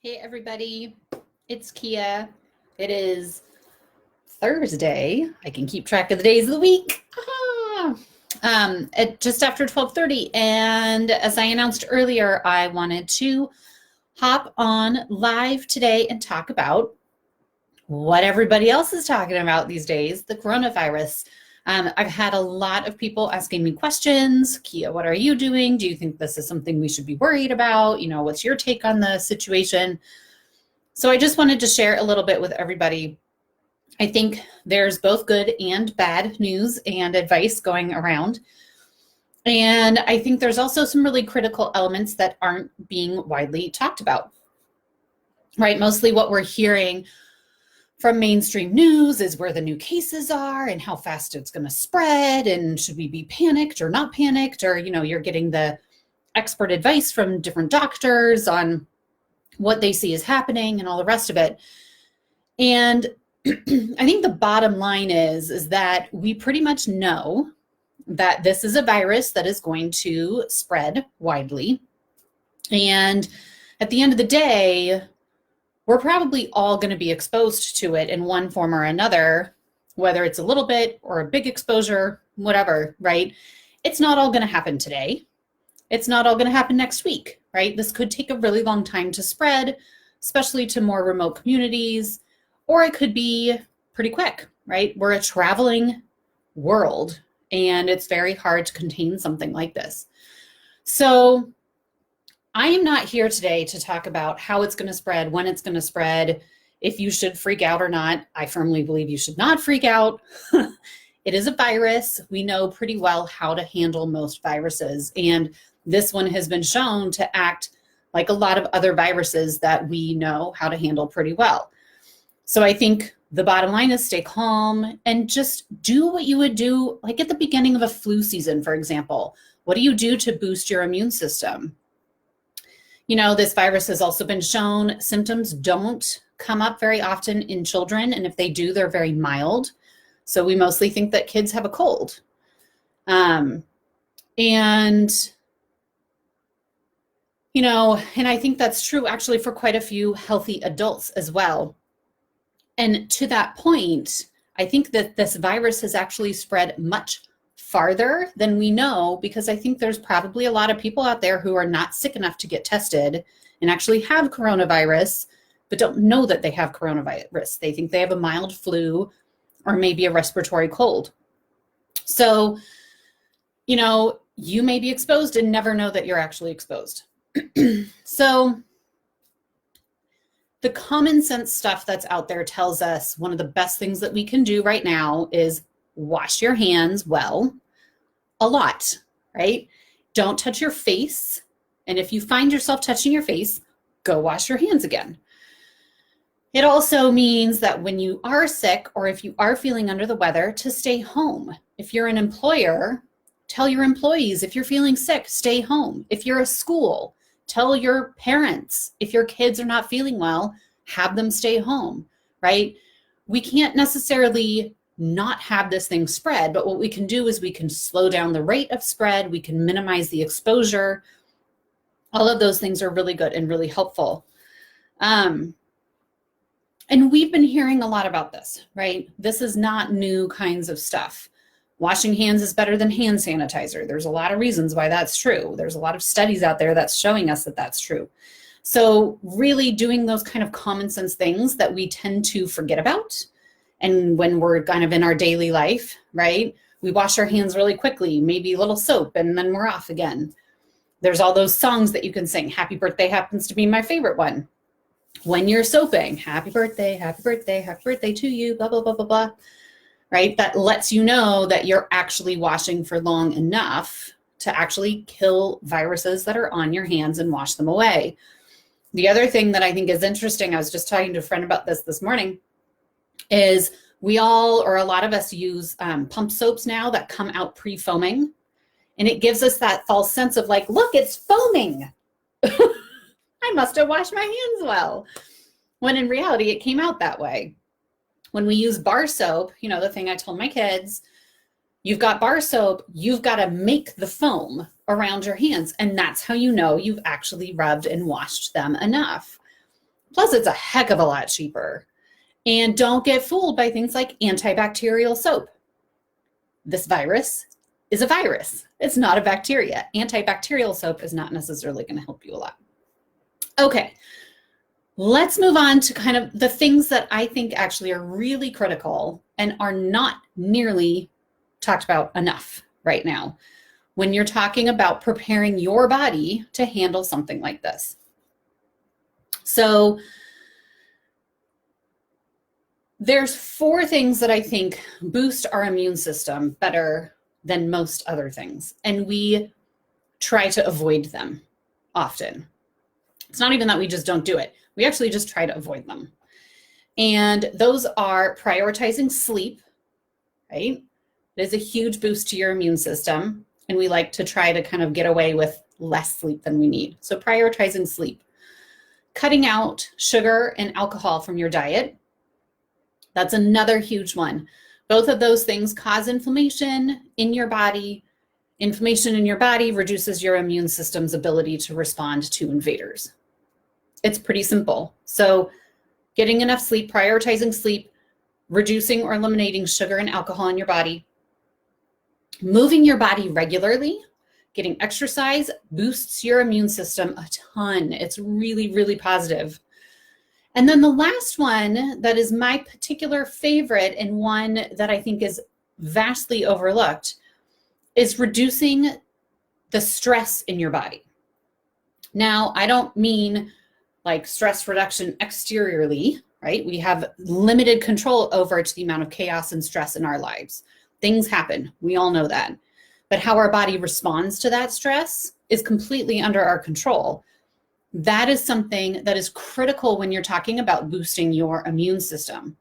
Hey everybody, it's Kia. It is Thursday. I can keep track of the days of the week. At just after 12:30, and as I announced earlier, I wanted to hop on live today and talk about what everybody else is talking about these days, the coronavirus. I've had a lot of people asking me questions. Kia, what are you doing? Do you think this is something we should be worried about? What's your take on the situation? So I just wanted to share a little bit with everybody. I think there's both good and bad news and advice going around. And I think there's also some really critical elements that aren't being widely talked about, right? Mostly what we're hearing from mainstream news is where the new cases are and how fast it's going to spread, and should we be panicked or not panicked, or you're getting the expert advice from different doctors on what they see is happening and all the rest of it. And I think the bottom line is that we pretty much know that this is a virus that is going to spread widely. And at the end of the day, we're probably all going to be exposed to it in one form or another, whether it's a little bit or a big exposure, whatever, right? It's not all going to happen today. It's not all going to happen next week, right? This could take a really long time to spread, especially to more remote communities, or it could be pretty quick, right? We're a traveling world, and it's very hard to contain something like this. So I am not here today to talk about how it's going to spread, when it's going to spread, if you should freak out or not. I firmly believe you should not freak out. It is a virus. We know pretty well how to handle most viruses, and this one has been shown to act like a lot of other viruses that we know how to handle pretty well. So I think the bottom line is stay calm and just do what you would do, like at the beginning of a flu season, for example. What do you do to boost your immune system? This virus has also been shown symptoms don't come up very often in children, and if they do, they're very mild. So we mostly think that kids have a cold. And I think that's true actually for quite a few healthy adults as well. And to that point, I think that this virus has actually spread much farther than we know, because I think there's probably a lot of people out there who are not sick enough to get tested and actually have coronavirus, but don't know that they have coronavirus. They think they have a mild flu or maybe a respiratory cold. So, you may be exposed and never know that you're actually exposed. So the common sense stuff that's out there tells us one of the best things that we can do right now is wash your hands well, a lot, right? Don't touch your face. And if you find yourself touching your face, go wash your hands again. It also means that when you are sick or if you are feeling under the weather, to stay home. If you're an employer, tell your employees, if you're feeling sick, stay home. If you're a school, tell your parents, if your kids are not feeling well, have them stay home, right? We can't necessarily not have this thing spread, but what we can do is we can slow down the rate of spread, we can minimize the exposure. All of those things are really good and really helpful. And we've been hearing a lot about this, right? This is not new kinds of stuff. Washing hands is better than hand sanitizer. There's a lot of reasons why that's true. There's a lot of studies out there that's showing us that that's true. So really doing those kind of common sense things that we tend to forget about. And when we're kind of in our daily life, right? We wash our hands really quickly, maybe a little soap, and then we're off again. There's all those songs that you can sing. Happy birthday happens to be my favorite one. When you're soaping, happy birthday to you, blah, blah, blah, blah, blah. Right? That lets you know that you're actually washing for long enough to actually kill viruses that are on your hands and wash them away. The other thing that I think is interesting, I was just talking to a friend about this morning, is we all, or a lot of us, use pump soaps now that come out pre-foaming. And it gives us that false sense of like, look, it's foaming. I must have washed my hands well. When in reality, it came out that way. When we use bar soap, the thing I told my kids, you've got bar soap, you've got to make the foam around your hands. And that's how you know you've actually rubbed and washed them enough. Plus, it's a heck of a lot cheaper. And don't get fooled by things like antibacterial soap. This virus is a virus. It's not a bacteria. Antibacterial soap is not necessarily going to help you a lot. Okay, let's move on to kind of the things that I think actually are really critical and are not nearly talked about enough right now when you're talking about preparing your body to handle something like this. So there's 4 things that I think boost our immune system better than most other things, and we try to avoid them often. It's not even that we just don't do it. We actually just try to avoid them. And those are prioritizing sleep, right? It is a huge boost to your immune system, and we like to try to kind of get away with less sleep than we need. So prioritizing sleep. Cutting out sugar and alcohol from your diet. That's another huge one. Both of those things cause inflammation in your body. Inflammation in your body reduces your immune system's ability to respond to invaders. It's pretty simple. So getting enough sleep, prioritizing sleep, reducing or eliminating sugar and alcohol in your body, moving your body regularly, getting exercise boosts your immune system a ton. It's really, really positive. And then the last one that is my particular favorite and one that I think is vastly overlooked is reducing the stress in your body. Now, I don't mean like stress reduction exteriorly, right? We have limited control over the amount of chaos and stress in our lives. Things happen. We all know that. But how our body responds to that stress is completely under our control. That is something that is critical when you're talking about boosting your immune system,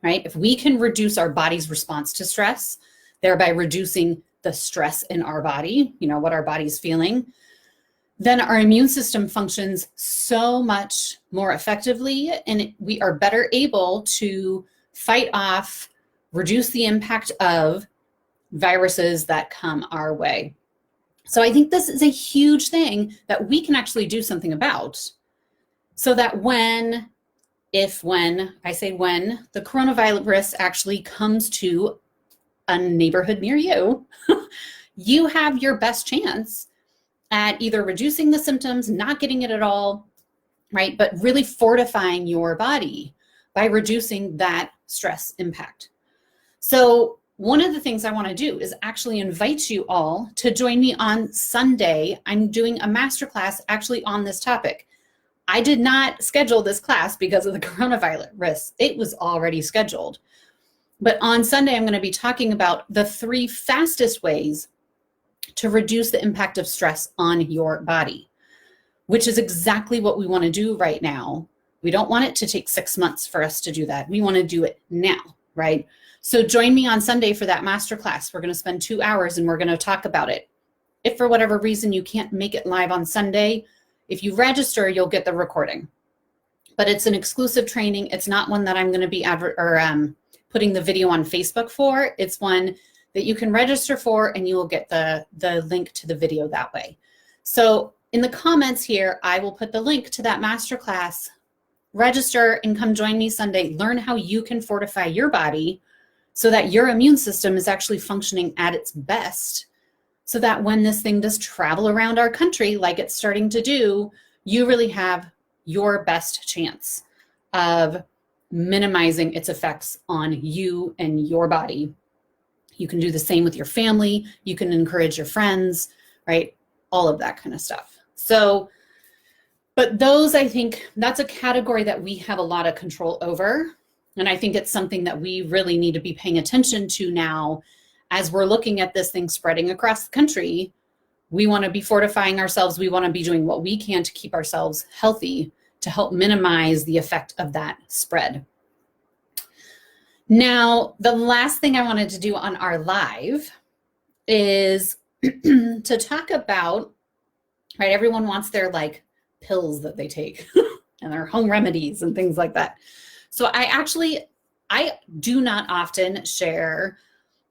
right? If we can reduce our body's response to stress, thereby reducing the stress in our body, what our body's feeling, then our immune system functions so much more effectively, and we are better able to fight off, reduce the impact of viruses that come our way. So I think this is a huge thing that we can actually do something about, so that when the coronavirus actually comes to a neighborhood near you, you have your best chance at either reducing the symptoms, not getting it at all, right? But really fortifying your body by reducing that stress impact. So one of the things I want to do is actually invite you all to join me on Sunday. I'm doing a masterclass actually on this topic. I did not schedule this class because of the coronavirus. It was already scheduled. But on Sunday, I'm going to be talking about the 3 fastest ways to reduce the impact of stress on your body, which is exactly what we want to do right now. We don't want it to take 6 months for us to do that. We want to do it now, right? So join me on Sunday for that masterclass. We're going to spend 2 hours and we're going to talk about it. If for whatever reason you can't make it live on Sunday, if you register, you'll get the recording. But it's an exclusive training. It's not one that I'm going to be putting the video on Facebook for. It's one that you can register for, and you will get the link to the video that way. So in the comments here, I will put the link to that masterclass. Register and come join me Sunday. Learn how you can fortify your body so that your immune system is actually functioning at its best, so that when this thing does travel around our country like it's starting to do, you really have your best chance of minimizing its effects on you and your body. You can do the same with your family. You can encourage your friends, right? All of that kind of stuff. So, but those, I think that's a category that we have a lot of control over. And I think it's something that we really need to be paying attention to now as we're looking at this thing spreading across the country. We want to be fortifying ourselves. We want to be doing what we can to keep ourselves healthy to help minimize the effect of that spread. Now, the last thing I wanted to do on our live is to talk about, right, everyone wants their like pills that they take and their home remedies and things like that. So I do not often share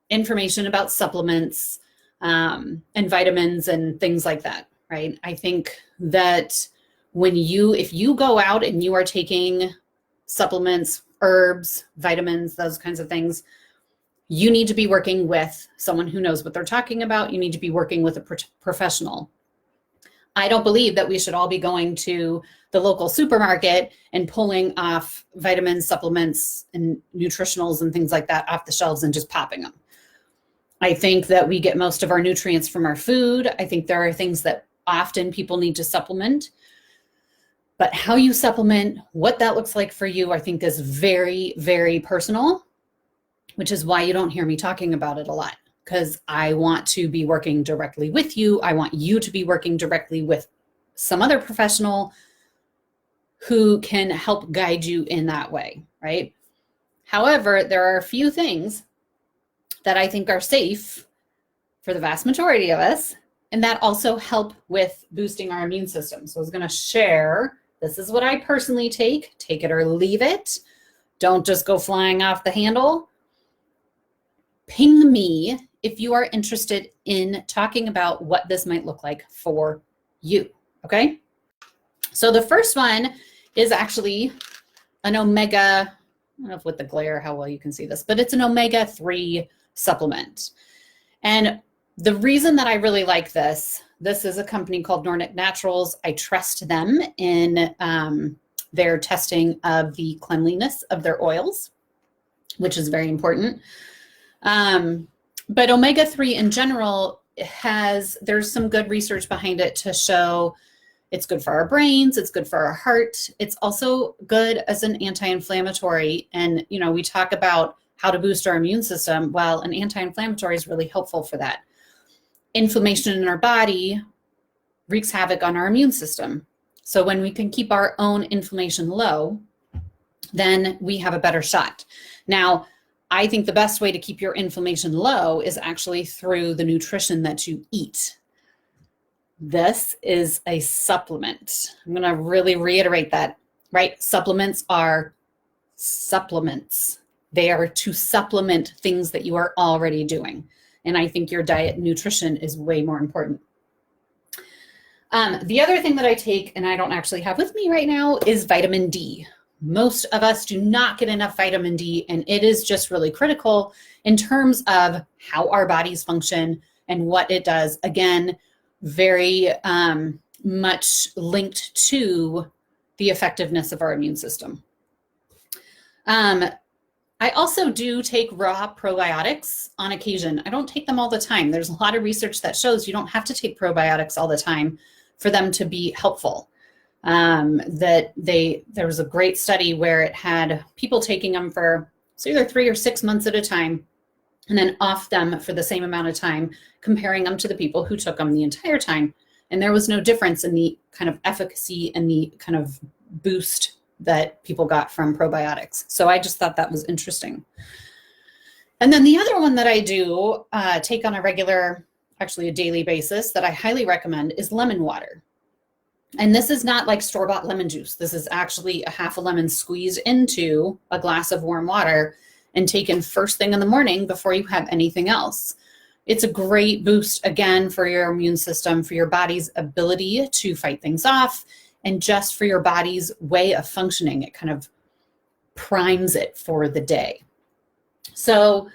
information about supplements and vitamins and things like that, right? I think that if you go out and you are taking supplements, herbs, vitamins, those kinds of things, you need to be working with someone who knows what they're talking about. You need to be working with a professional. I don't believe that we should all be going to the local supermarket and pulling off vitamins, supplements, and nutritionals and things like that off the shelves and just popping them. I think that we get most of our nutrients from our food. I think there are things that often people need to supplement. But how you supplement, what that looks like for you, I think is very, very personal, which is why you don't hear me talking about it a lot, because I want to be working directly with you. I want you to be working directly with some other professional who can help guide you in that way, right? However, there are a few things that I think are safe for the vast majority of us, and that also help with boosting our immune system. So I was going to share, this is what I personally take it or leave it. Don't just go flying off the handle. Ping me if you are interested in talking about what this might look like for you, okay? So the first one is actually an omega, I don't know if with the glare how well you can see this, but it's an omega-3 supplement. And the reason that I really like this is a company called Nordic Naturals. I trust them in their testing of the cleanliness of their oils, which is very important. But omega-3 in general there's some good research behind it to show it's good for our brains, it's good for our heart. It's also good as an anti-inflammatory. And, we talk about how to boost our immune system. Well, an anti-inflammatory is really helpful for that. Inflammation in our body wreaks havoc on our immune system. So when we can keep our own inflammation low, then we have a better shot. Now, I think the best way to keep your inflammation low is actually through the nutrition that you eat. This is a supplement. I'm going to really reiterate that, right? Supplements are supplements. They are to supplement things that you are already doing. And I think your diet nutrition is way more important. The other thing that I take, and I don't actually have with me right now, is vitamin D. Most of us do not get enough vitamin D, and it is just really critical in terms of how our bodies function and what it does. Again, very much linked to the effectiveness of our immune system. I also do take raw probiotics on occasion. I don't take them all the time. There's a lot of research that shows you don't have to take probiotics all the time for them to be helpful. There was a great study where it had people taking them for either 3 or 6 months at a time, and then off them for the same amount of time, comparing them to the people who took them the entire time. And there was no difference in the kind of efficacy and the kind of boost that people got from probiotics. So I just thought that was interesting. And then the other one that I do take on a regular, actually a daily basis that I highly recommend is lemon water. And this is not like store-bought lemon juice. This is actually a half a lemon squeezed into a glass of warm water and taken first thing in the morning before you have anything else. It's a great boost, again, for your immune system, for your body's ability to fight things off, and just for your body's way of functioning. It kind of primes it for the day. So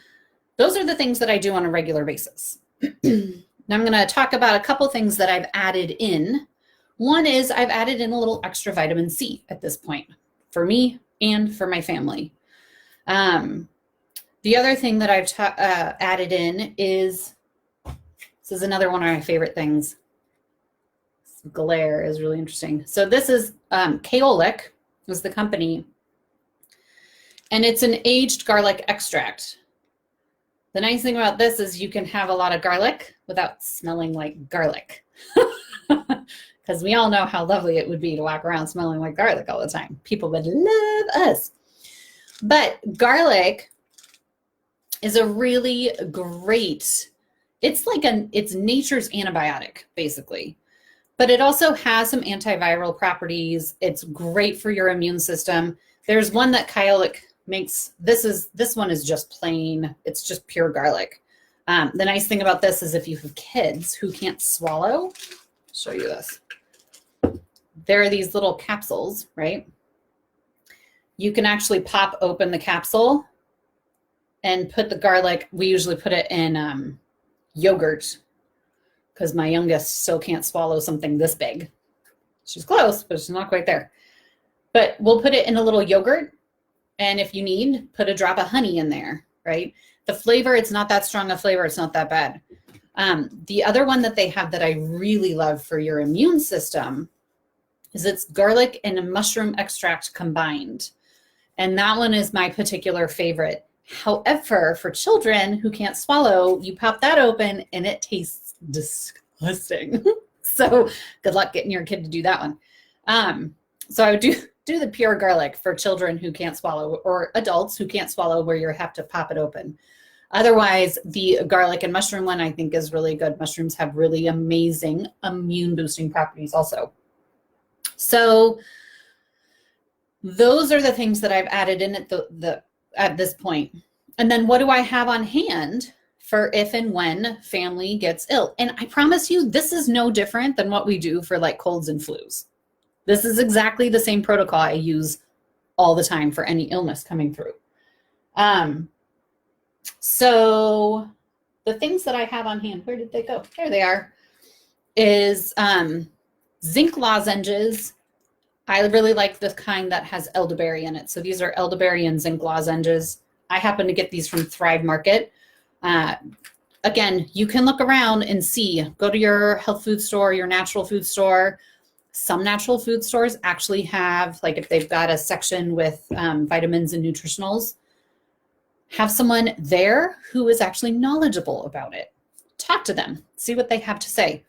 those are the things that I do on a regular basis. Now I'm going to talk about a couple things that I've added in. One is I've added in a little extra vitamin C at this point for me and for my family. The other thing that I've added in is, this is another one of my favorite things. This glare is really interesting. So this is Kaolic is the company, and it's an aged garlic extract. The nice thing about this is you can have a lot of garlic without smelling like garlic. Because we all know how lovely it would be to walk around smelling like garlic all the time. People would love us. But garlic is a really great, it's nature's antibiotic, basically. But it also has some antiviral properties. It's great for your immune system. There's one that Kaolic makes. This one is just plain, it's just pure garlic. The nice thing about this is if you have kids who can't swallow, I'll show you this. there are these little capsules, right? You can actually pop open the capsule and put the garlic. We usually put it in yogurt because my youngest still can't swallow something this big. She's close, but she's not quite there. But we'll put it in a little yogurt. And if you need, put a drop of honey in there, right? The flavor, it's not that strong a flavor. It's not that bad. The other one that they have that I really love for your immune system is it's garlic and a mushroom extract combined. And that one is my particular favorite. However, for children who can't swallow, you pop that open and it tastes disgusting. So good luck getting your kid to do that one. So I would do the pure garlic for children who can't swallow or adults who can't swallow where you have to pop it open. Otherwise, the garlic and mushroom one I think is really good. Mushrooms have really amazing immune boosting properties also. So those are the things that I've added in at this point. And then what do I have on hand for if and when family gets ill? And I promise you, this is no different than what we do for like colds and flus. This is exactly the same protocol I use all the time for any illness coming through. So the things that I have on hand, where did they go? There they are, is zinc lozenges. I really like the kind that has elderberry in it. So these are elderberry and zinc lozenges. I happen to get these from Thrive Market. Again, you can look around and see, go to your health food store, your natural food store. Some natural food stores actually have, like if they've got a section with vitamins and nutritionals, have someone there who is actually knowledgeable about it. Talk to them, see what they have to say.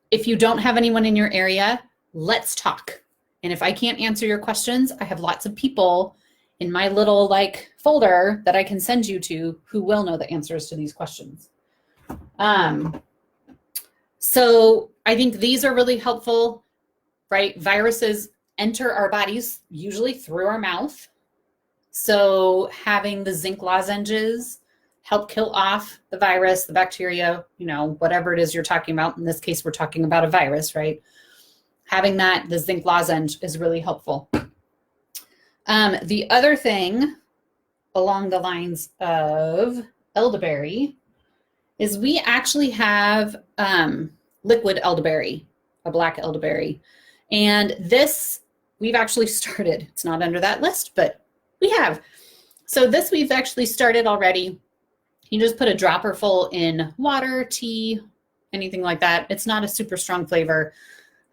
If you don't have anyone in your area, let's talk. And if I can't answer your questions, I have lots of people in my little like folder that I can send you to who will know the answers to these questions. So I think these are really helpful, right? Viruses enter our bodies usually through our mouth. So having the zinc lozenges help kill off the virus, the bacteria, whatever it is you're talking about. In this case, we're talking about a virus, right? Having the zinc lozenge is really helpful. The other thing along the lines of elderberry is we actually have liquid elderberry, a black elderberry. And this we've actually started. It's not under that list, but we have. So this we've actually started already. You just put a dropper full in water, tea, anything like that. It's not a super strong flavor,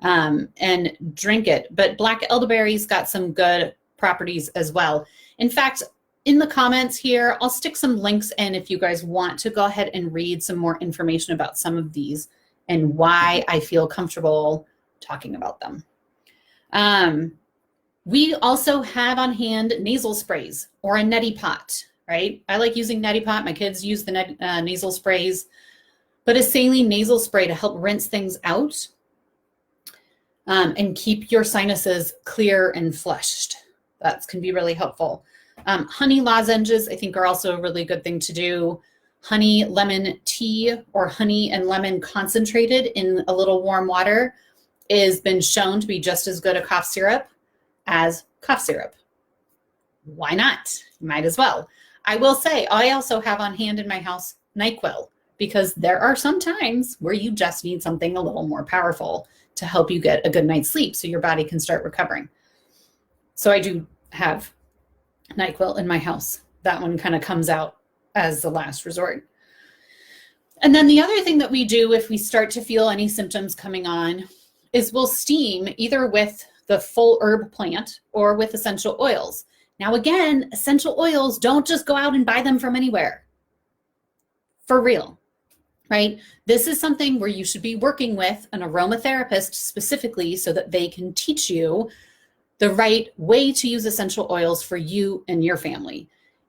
and drink it. But black elderberry's got some good properties as well. In fact, in the comments here, I'll stick some links in if you guys want to go ahead and read some more information about some of these and why I feel comfortable talking about them. We also have on hand nasal sprays or a neti pot, right? I like using neti pot. My kids use the nasal sprays, but a saline nasal spray to help rinse things out and keep your sinuses clear and flushed. That can be really helpful. Honey lozenges, I think, are also a really good thing to do. Honey lemon tea or honey and lemon concentrated in a little warm water has been shown to be just as good a cough syrup as cough syrup. Why not? Might as well. I will say, I also have on hand in my house NyQuil, because there are some times where you just need something a little more powerful to help you get a good night's sleep so your body can start recovering. So I do have NyQuil in my house. That one kind of comes out as the last resort. And then the other thing that we do if we start to feel any symptoms coming on is we'll steam either with the full herb plant or with essential oils. Now again, essential oils, don't just go out and buy them from anywhere. For real, right? This is something where you should be working with an aromatherapist specifically so that they can teach you the right way to use essential oils for you and your family.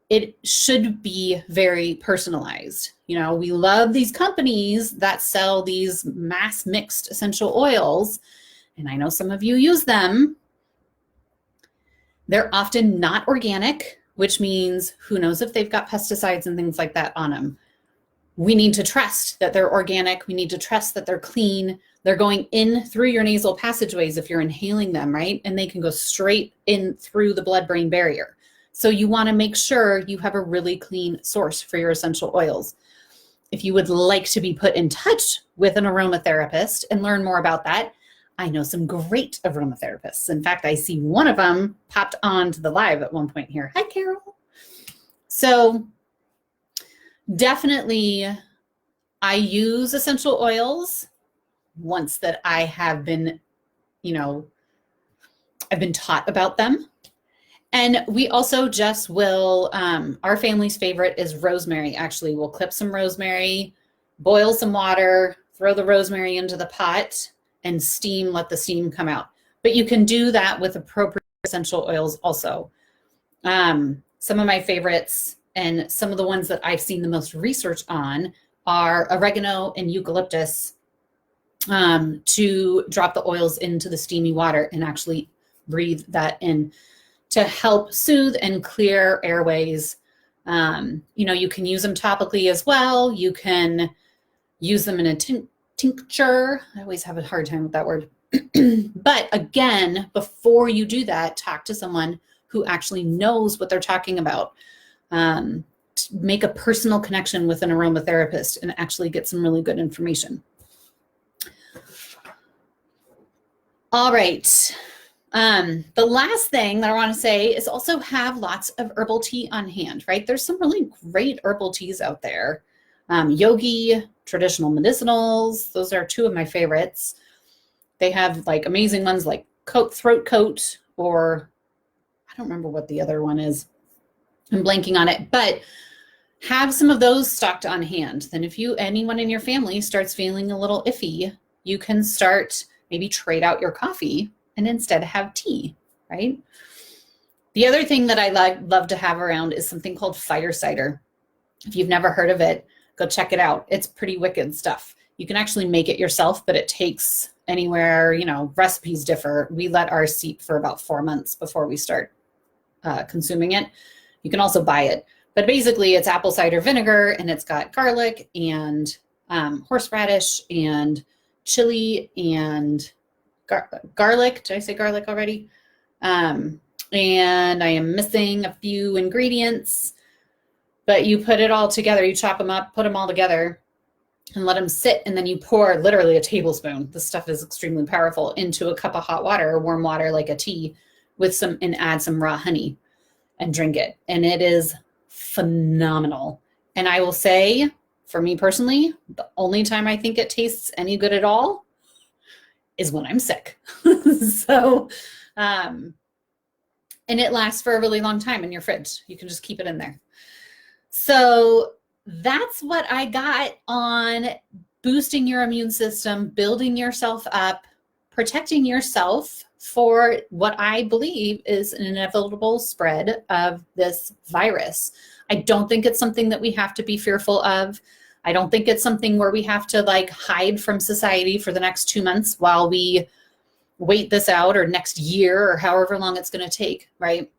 It should be very personalized. We love these companies that sell these mass mixed essential oils, and I know some of you use them. They're often not organic, which means who knows if they've got pesticides and things like that on them. we need to trust that they're organic. We need to trust that they're clean. They're going in through your nasal passageways if you're inhaling them, right? And they can go straight in through the blood-brain barrier. So you want to make sure you have a really clean source for your essential oils. If you would like to be put in touch with an aromatherapist and learn more about that, I know some great aromatherapists. In fact, I see one of them popped onto the live at one point here. Hi, Carol. So definitely, I use essential oils once that I have been, I've been taught about them. And we also just will, our family's favorite is rosemary. Actually, we'll clip some rosemary, boil some water, throw the rosemary into the pot and steam, let the steam come out. But you can do that with appropriate essential oils also. Some of my favorites and some of the ones that I've seen the most research on are oregano and eucalyptus, to drop the oils into the steamy water and actually breathe that in to help soothe and clear airways. You can use them topically as well. You can use them in a tincture. I always have a hard time with that word. But again, before you do that, talk to someone who actually knows what they're talking about. Make a personal connection with an aromatherapist and actually get some really good information. All right. The last thing that I want to say is also have lots of herbal tea on hand, right? There's some really great herbal teas out there. Yogi, traditional medicinals, those are two of my favorites. They have like amazing ones like throat coat, or I don't remember what the other one is. I'm blanking on it, but have some of those stocked on hand. Then if anyone in your family starts feeling a little iffy, you can start maybe trade out your coffee and instead have tea, right? The other thing that I love to have around is something called fire cider. If you've never heard of it, go check it out. It's pretty wicked stuff. You can actually make it yourself, but it takes anywhere, recipes differ. We let ours seep for about 4 months before we start consuming it. You can also buy it. But basically, it's apple cider vinegar, and it's got garlic and horseradish and chili and garlic. Did I say garlic already? And I am missing a few ingredients. But you put it all together. You chop them up, put them all together, and let them sit. And then you pour literally a tablespoon. This stuff is extremely powerful, into a cup of hot water or warm water like a tea and add some raw honey and drink it. And it is phenomenal. And I will say, for me personally, the only time I think it tastes any good at all is when I'm sick. So, and it lasts for a really long time in your fridge. You can just keep it in there. So that's what I got on boosting your immune system, building yourself up, protecting yourself for what I believe is an inevitable spread of this virus. I don't think it's something that we have to be fearful of. I don't think it's something where we have to hide from society for the next 2 months while we wait this out, or next year, or however long it's going to take, right?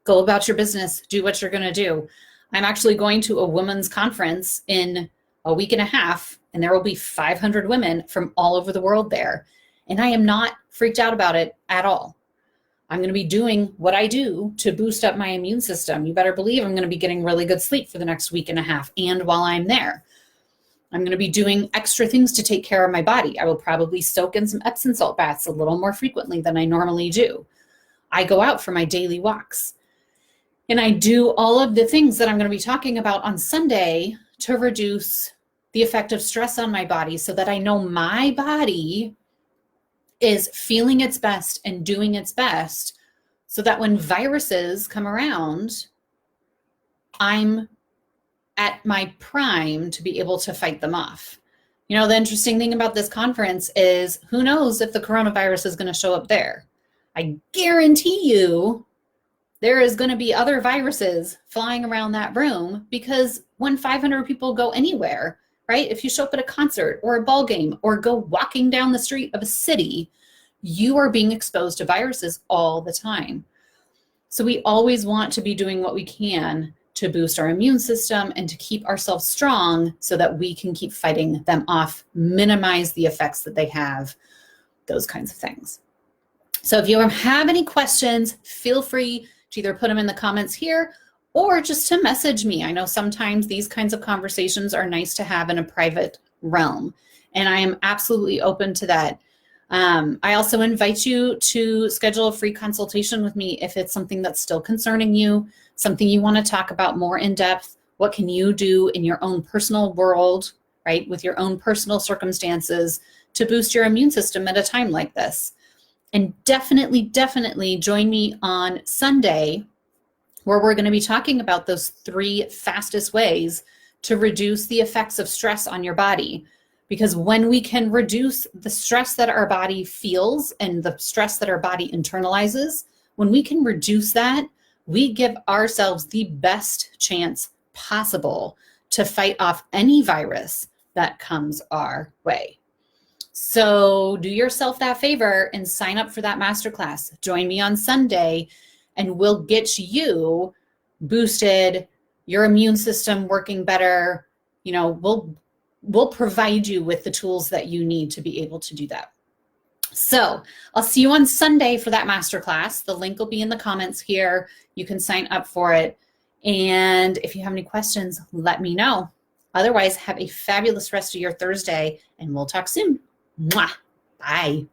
Go about your business, do what you're going to do. I'm actually going to a women's conference in a week and a half, and there will be 500 women from all over the world there. And I am not freaked out about it at all. I'm going to be doing what I do to boost up my immune system. You better believe I'm going to be getting really good sleep for the next week and a half. And while I'm there, I'm going to be doing extra things to take care of my body. I will probably soak in some Epsom salt baths a little more frequently than I normally do. I go out for my daily walks. And I do all of the things that I'm going to be talking about on Sunday to reduce the effect of stress on my body, so that I know my body is feeling its best and doing its best, so that when viruses come around, I'm at my prime to be able to fight them off. The interesting thing about this conference is, who knows if the coronavirus is going to show up there. I guarantee you there is going to be other viruses flying around that room, because when 500 people go anywhere, right? If you show up at a concert or a ball game or go walking down the street of a city, you are being exposed to viruses all the time. So we always want to be doing what we can to boost our immune system and to keep ourselves strong so that we can keep fighting them off, minimize the effects that they have, those kinds of things. So if you have any questions, feel free to either put them in the comments here or just to message me. I know sometimes these kinds of conversations are nice to have in a private realm, and I am absolutely open to that. I also invite you to schedule a free consultation with me if it's something that's still concerning you, something you want to talk about more in depth. What can you do in your own personal world, right, with your own personal circumstances to boost your immune system at a time like this? And definitely join me on Sunday, where we're going to be talking about those 3 fastest ways to reduce the effects of stress on your body. Because when we can reduce the stress that our body feels and the stress that our body internalizes, when we can reduce that, we give ourselves the best chance possible to fight off any virus that comes our way. So do yourself that favor and sign up for that masterclass. Join me on Sunday, and we'll get you boosted, your immune system working better. You know, we'll provide you with the tools that you need to be able to do that. So I'll see you on Sunday for that masterclass. The link will be in the comments here. You can sign up for it. And if you have any questions, let me know. Otherwise, have a fabulous rest of your Thursday, and we'll talk soon. Mwah. Bye.